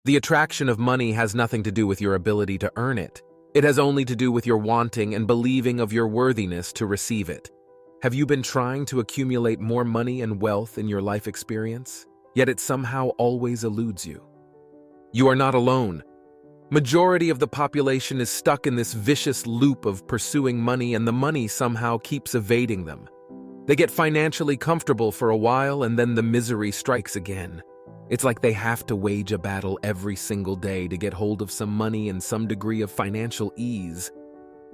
The attraction of money has nothing to do with your ability to earn it. It has only to do with your wanting and believing of your worthiness to receive it. Have you been trying to accumulate more money and wealth in your life experience? Yet it somehow always eludes you. You are not alone. Majority of the population is stuck in this vicious loop of pursuing money, and the money somehow keeps evading them. They get financially comfortable for a while, and then the misery strikes again. It's like they have to wage a battle every single day to get hold of some money and some degree of financial ease.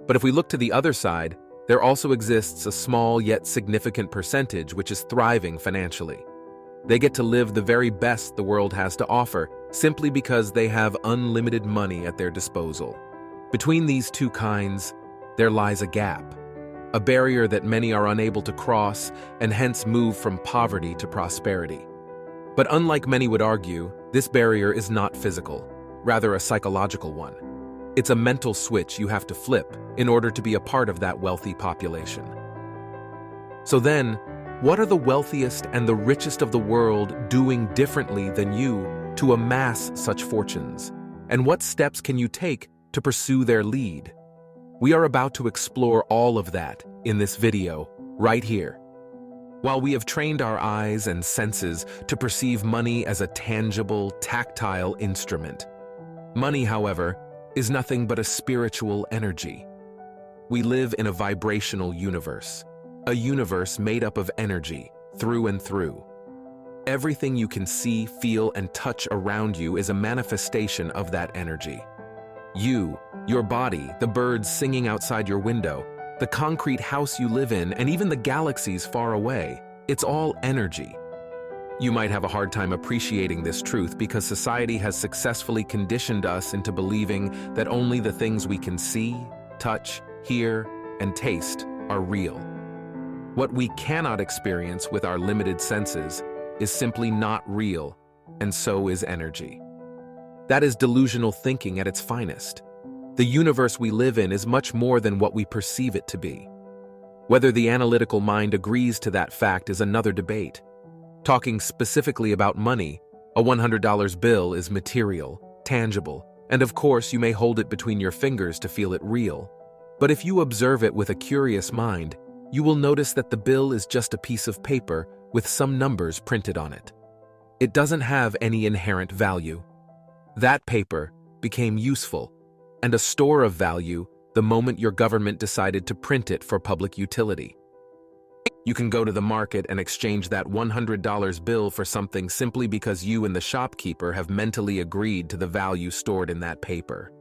But if we look to the other side, there also exists a small yet significant percentage which is thriving financially. They get to live the very best the world has to offer, simply because they have unlimited money at their disposal. Between these two kinds, there lies a gap, a barrier that many are unable to cross and hence move from poverty to prosperity. But unlike many would argue, this barrier is not physical, rather a psychological one. It's a mental switch you have to flip in order to be a part of that wealthy population. So then, what are the wealthiest and the richest of the world doing differently than you to amass such fortunes? And what steps can you take to pursue their lead? We are about to explore all of that in this video, right here. While we have trained our eyes and senses to perceive money as a tangible, tactile instrument, money, however, is nothing but a spiritual energy. We live in a vibrational universe, a universe made up of energy, through and through. Everything you can see, feel, and touch around you is a manifestation of that energy. You, your body, the birds singing outside your window, the concrete house you live in, and even the galaxies far away, it's all energy. You might have a hard time appreciating this truth because society has successfully conditioned us into believing that only the things we can see, touch, hear, and taste are real. What we cannot experience with our limited senses is simply not real, and so is energy. That is delusional thinking at its finest. The universe we live in is much more than what we perceive it to be. Whether the analytical mind agrees to that fact is another debate. Talking specifically about money, a $100 bill is material, tangible, and of course you may hold it between your fingers to feel it real. But if you observe it with a curious mind, you will notice that the bill is just a piece of paper with some numbers printed on it. It doesn't have any inherent value. That paper became useful and a store of value the moment your government decided to print it for public utility. You can go to the market and exchange that $100 bill for something simply because you and the shopkeeper have mentally agreed to the value stored in that paper.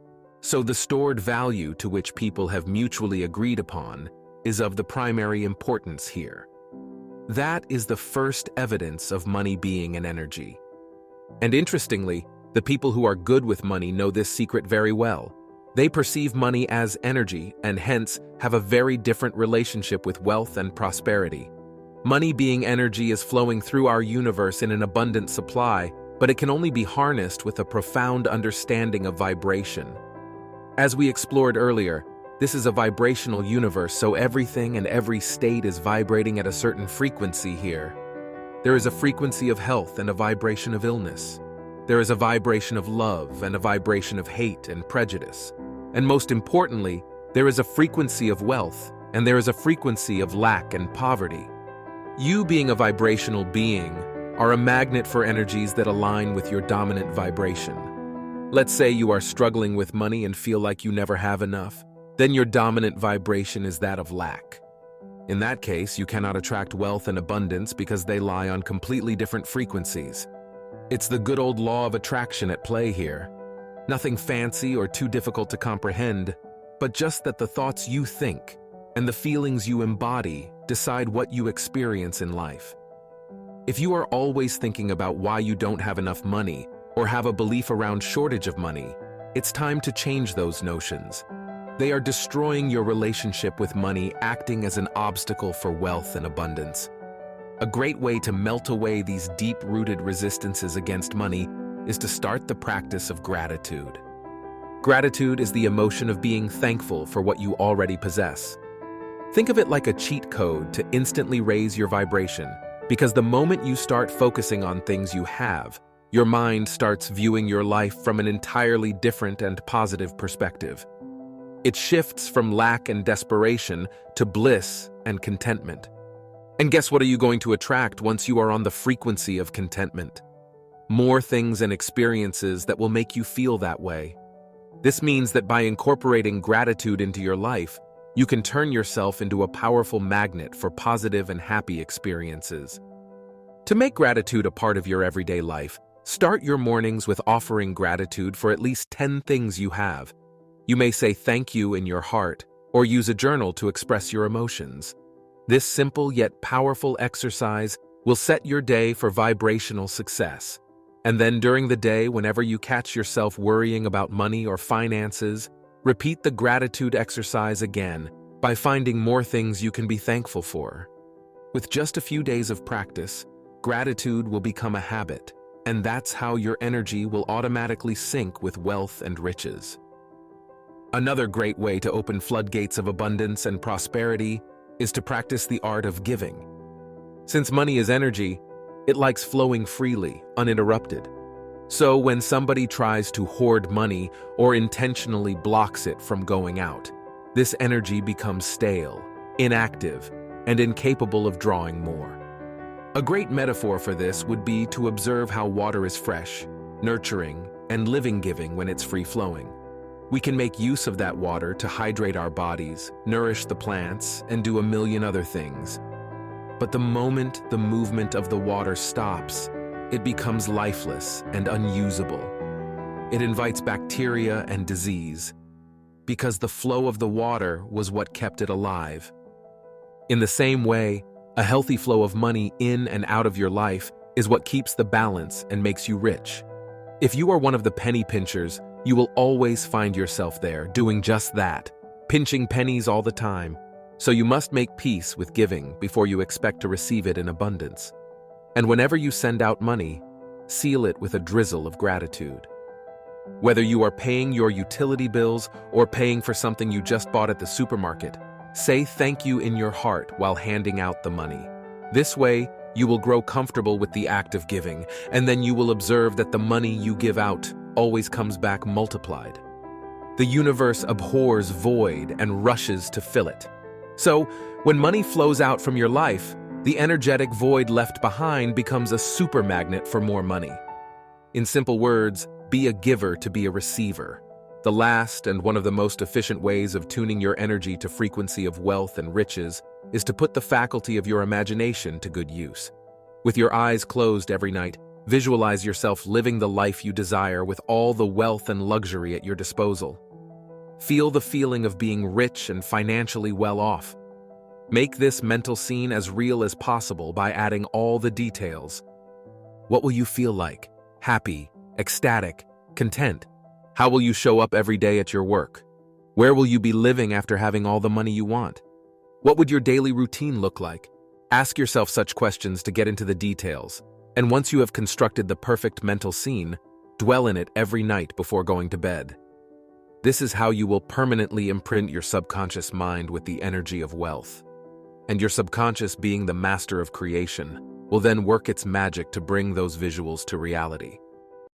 So the stored value to which people have mutually agreed upon is of the primary importance here. That is the first evidence of money being an energy. And interestingly, the people who are good with money know this secret very well. They perceive money as energy and hence have a very different relationship with wealth and prosperity. Money being energy is flowing through our universe in an abundant supply, but it can only be harnessed with a profound understanding of vibration. As we explored earlier, this is a vibrational universe, so everything and every state is vibrating at a certain frequency here. There is a frequency of health and a vibration of illness. There is a vibration of love and a vibration of hate and prejudice. And most importantly, there is a frequency of wealth and there is a frequency of lack and poverty. You, being a vibrational being, are a magnet for energies that align with your dominant vibration. Let's say you are struggling with money and feel like you never have enough. Then your dominant vibration is that of lack. In that case, you cannot attract wealth and abundance because they lie on completely different frequencies. It's the good old law of attraction at play here. Nothing fancy or too difficult to comprehend, but just that the thoughts you think and the feelings you embody decide what you experience in life. If you are always thinking about why you don't have enough money or have a belief around shortage of money, it's time to change those notions. They are destroying your relationship with money, acting as an obstacle for wealth and abundance. A great way to melt away these deep-rooted resistances against money is to start the practice of gratitude. Gratitude is the emotion of being thankful for what you already possess. Think of it like a cheat code to instantly raise your vibration, because the moment you start focusing on things you have, Your mind starts viewing your life from an entirely different and positive perspective. It shifts from lack and desperation to bliss and contentment. And guess what are you going to attract once you are on the frequency of contentment? More things and experiences that will make you feel that way. This means that by incorporating gratitude into your life, you can turn yourself into a powerful magnet for positive and happy experiences. To make gratitude a part of your everyday life, start your mornings with offering gratitude for at least 10 things you have. You may say thank you in your heart, or use a journal to express your emotions. This simple yet powerful exercise will set your day for vibrational success. And then during the day, whenever you catch yourself worrying about money or finances, repeat the gratitude exercise again by finding more things you can be thankful for. With just a few days of practice, gratitude will become a habit, and that's how your energy will automatically sync with wealth and riches. Another great way to open floodgates of abundance and prosperity is to practice the art of giving. Since money is energy, it likes flowing freely, uninterrupted. So when somebody tries to hoard money or intentionally blocks it from going out, this energy becomes stale, inactive, and incapable of drawing more. A great metaphor for this would be to observe how water is fresh, nurturing, and living-giving when it's free-flowing. We can make use of that water to hydrate our bodies, nourish the plants, and do a million other things. But the moment the movement of the water stops, it becomes lifeless and unusable. It invites bacteria and disease, because the flow of the water was what kept it alive. In the same way, a healthy flow of money in and out of your life is what keeps the balance and makes you rich. If you are one of the penny pinchers, you will always find yourself there doing just that, pinching pennies all the time. So you must make peace with giving before you expect to receive it in abundance. And whenever you send out money, seal it with a drizzle of gratitude. Whether you are paying your utility bills or paying for something you just bought at the supermarket, say thank you in your heart while handing out the money. This way, you will grow comfortable with the act of giving, and then you will observe that the money you give out always comes back multiplied. The universe abhors void and rushes to fill it. So, when money flows out from your life, the energetic void left behind becomes a super magnet for more money. In simple words, be a giver to be a receiver. The last and one of the most efficient ways of tuning your energy to frequency of wealth and riches is to put the faculty of your imagination to good use. With your eyes closed every night, visualize yourself living the life you desire with all the wealth and luxury at your disposal. Feel the feeling of being rich and financially well off. Make this mental scene as real as possible by adding all the details. What will you feel like? Happy, ecstatic, content? How will you show up every day at your work? Where will you be living after having all the money you want? What would your daily routine look like? Ask yourself such questions to get into the details. And once you have constructed the perfect mental scene, dwell in it every night before going to bed. This is how you will permanently imprint your subconscious mind with the energy of wealth. And your subconscious, being the master of creation, will then work its magic to bring those visuals to reality.